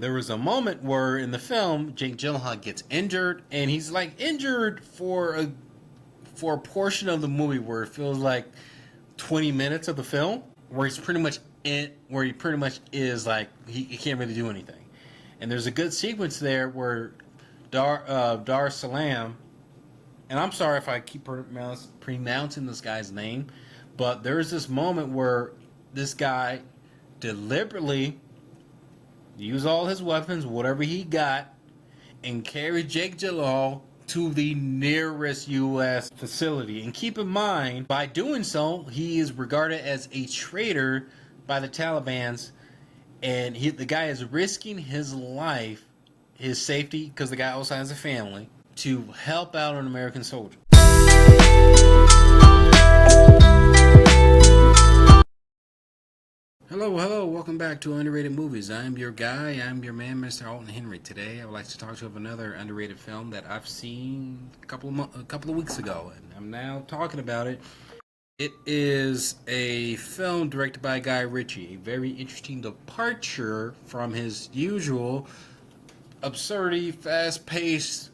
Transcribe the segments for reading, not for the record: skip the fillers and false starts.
There was a moment where in the film Jake Gyllenhaal gets injured, and he's like injured for a portion of the movie where it feels like 20 minutes of the film, where he's pretty much where he pretty much is like he can't really do anything. And there's a good sequence there where Dar Salam, and I'm sorry if I keep pronouncing this guy's name, but there's this moment where this guy deliberately used all his weapons, whatever he got, and carried Jake Gyllenhaal to the nearest U.S. facility. And keep in mind, by doing so, he is regarded as a traitor by the Taliban's, and the guy is risking his life, his safety, because the guy also has a family, to help out an American soldier. Hello, welcome back to Underrated Movies. I'm your guy, I'm your man, Mr. Alton Henry. Today, I would like to talk to you about another underrated film that I've seen a couple of weeks ago, and I'm now talking about it. It is a film directed by Guy Ritchie, a very interesting departure from his usual absurdity, fast-paced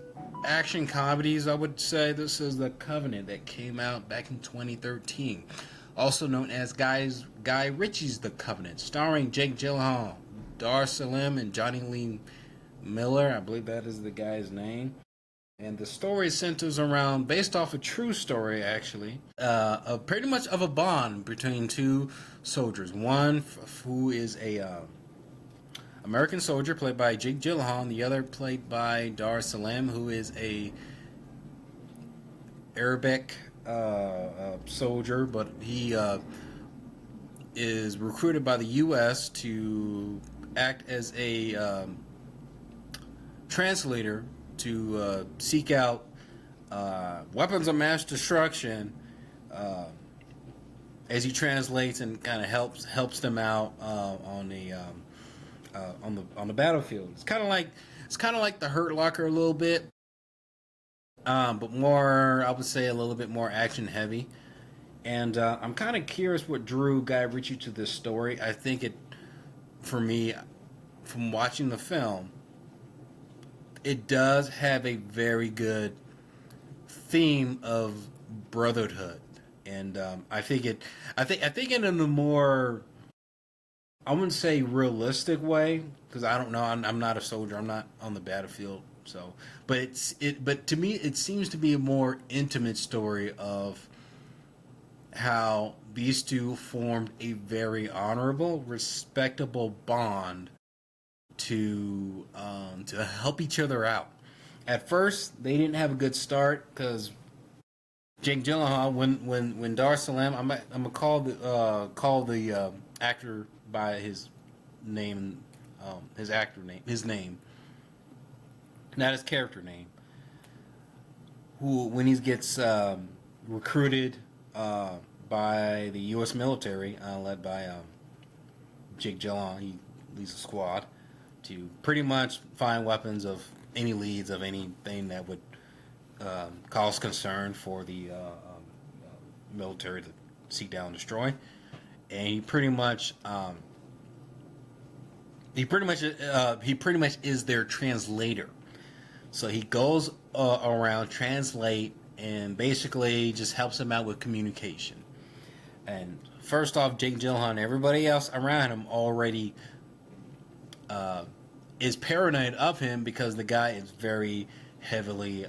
action comedies. I would say this is The Covenant that came out back in 2013, also known as Guy Ritchie's The Covenant, starring Jake Gyllenhaal, Dar Salim, and Johnny Lee Miller. I believe that is the guy's name. And the story centers around, based off a true story actually, pretty much of a bond between two soldiers. One who is a American soldier played by Jake Gyllenhaal, and the other played by Dar Salam, who is a Arabic soldier, but he is recruited by the U.S. to act as a translator to seek out weapons of mass destruction as he translates and kind of helps them out on the battlefield. It's kind of like the Hurt Locker a little bit, but more, I would say, a little bit more action heavy. And I'm kind of curious what drew Guy Ritchie to this story. I think for me, from watching the film, it does have a very good theme of brotherhood, and I think in a more, I wouldn't say realistic way, because I don't know. I'm not a soldier. I'm not on the battlefield. So, but to me, it seems to be a more intimate story of how these two formed a very honorable, respectable bond to help each other out. At first, they didn't have a good start because Jake Gyllenhaal, when Dar Salam, I'm gonna call the actor by his name, his name, not his character name. Who, when he gets recruited by the U.S. military, led by Jake Gyllenhaal, he leads a squad to pretty much find weapons of any leads of anything that would cause concern for the military to seek down and destroy. And he pretty much is their translator. So he goes around, translate, and basically just helps them out with communication. And first off, Jake Gyllenhaal and everybody else around him already is paranoid of him because the guy is very heavily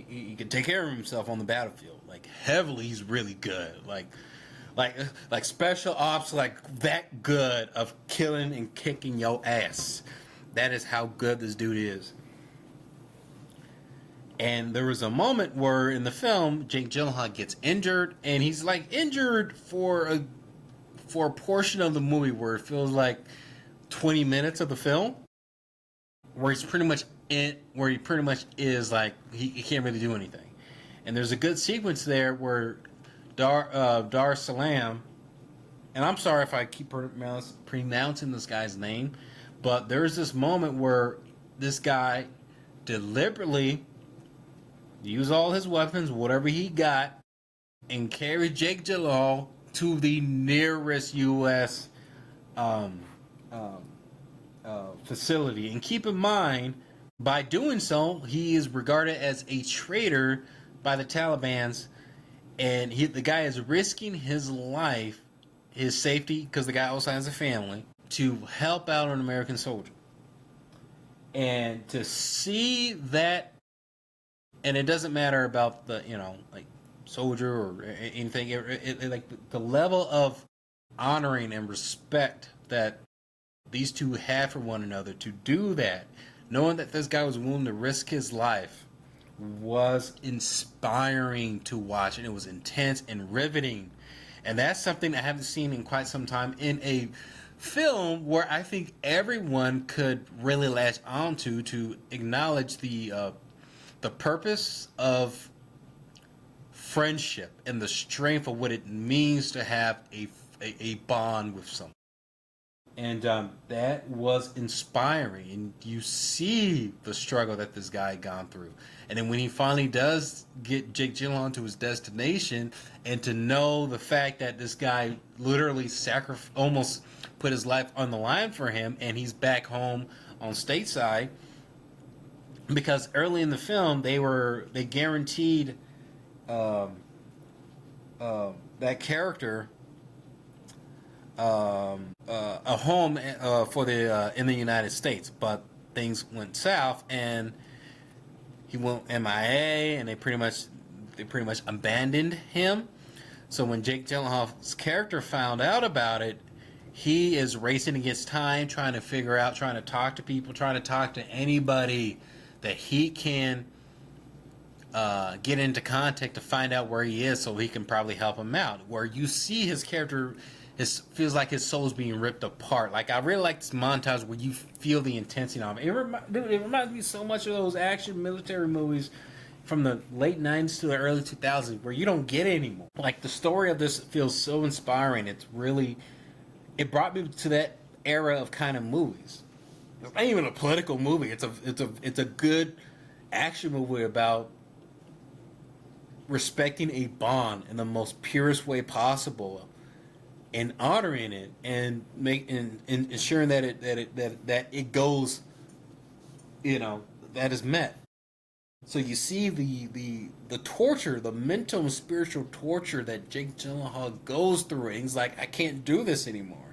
he can take care of himself on the battlefield. Like heavily, he's really good. Like special ops, like that good of killing and kicking your ass. That is how good this dude is. And there was a moment where in the film Jake Gyllenhaal gets injured, and he's like injured for a portion of the movie where it feels like 20 minutes of the film, where he pretty much is like he can't really do anything. And there's a good sequence there where Dar Salam, and I'm sorry if I keep pronouncing this guy's name, but there's this moment where this guy deliberately used all his weapons, whatever he got, and carried Jake Gyllenhaal to the nearest U.S. facility. And keep in mind, by doing so, he is regarded as a traitor by the Taliban's, and the guy is risking his life, his safety, because the guy also has a family, to help out an American soldier. And to see that, and it doesn't matter about the, like, soldier or anything, like the level of honoring and respect that these two have for one another, to do that, knowing that this guy was willing to risk his life, was inspiring to watch, and it was intense and riveting. And that's something I haven't seen in quite some time in a film where I think everyone could really latch onto, to acknowledge the purpose of friendship and the strength of what it means to have a bond with someone. And that was inspiring. And you see the struggle that this guy had gone through. And then when he finally does get Jake Gyllenhaal to his destination, and to know the fact that this guy literally almost put his life on the line for him, and he's back home on stateside, because early in the film they guaranteed that character a home for the in the United States, but things went south and he went MIA, and they pretty much abandoned him. So when Jake Gyllenhaal's character found out about it, he is racing against time, trying to talk to people, trying to talk to anybody that he can get into contact to find out where he is, so he can probably help him out. Where you see his character, feels like his soul's being ripped apart. Like, I really like this montage where you feel the intensity of it. It reminds me so much of those action military movies from the late 90s to the early 2000s, where you don't get it anymore. Like, the story of this feels so inspiring. It brought me to that era of kind of movies. It's not even a political movie. It's a good action movie about respecting a bond in the most purest way possible, and honoring it, and ensuring that it goes, that is met. So you see the torture, the mental and spiritual torture that Jake Gyllenhaal goes through, and he's like, I can't do this anymore.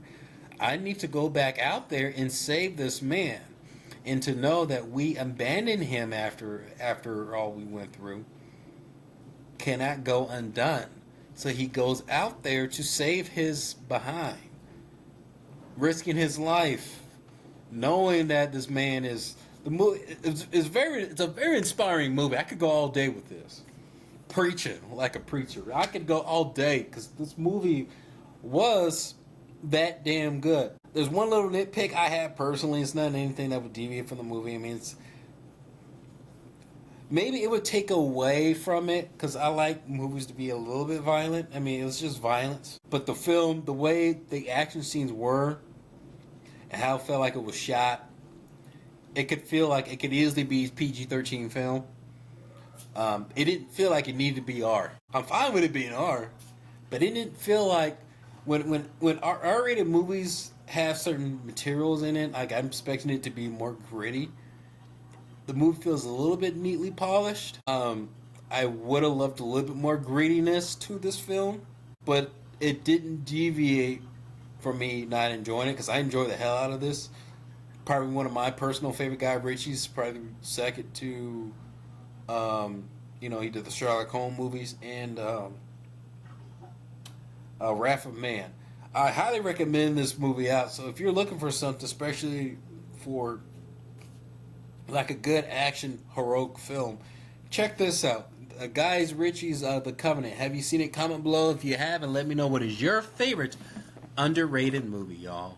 I need to go back out there and save this man. And to know that we abandoned him after all we went through cannot go undone. So he goes out there to save his behind, risking his life, knowing that this man is the movie. It's a very inspiring movie. I could go all day with this, preaching like a preacher. I could go all day because this movie was that damn good. There's one little nitpick I have personally. It's not anything that would deviate from the movie. I mean, maybe it would take away from it, because I like movies to be a little bit violent. I mean, it was just violence. But the film, the way the action scenes were, and how it felt like it was shot, it could feel like it could easily be PG-13 film. It didn't feel like it needed to be R. I'm fine with it being R, but it didn't feel like when R-rated movies have certain materials in it, like, I'm expecting it to be more gritty. The movie feels a little bit neatly polished. I would have loved a little bit more grittiness to this film, but it didn't deviate from me not enjoying it, because I enjoyed the hell out of this. Probably one of my personal favorite guys, Ritchie's probably second to, he did the Sherlock Holmes movies and Wrath of Man. I highly recommend this movie out. So if you're looking for something, especially for like a good action heroic film, check this out. Guys, Ritchie's The Covenant. Have you seen it? Comment below if you have, and let me know what is your favorite underrated movie, y'all.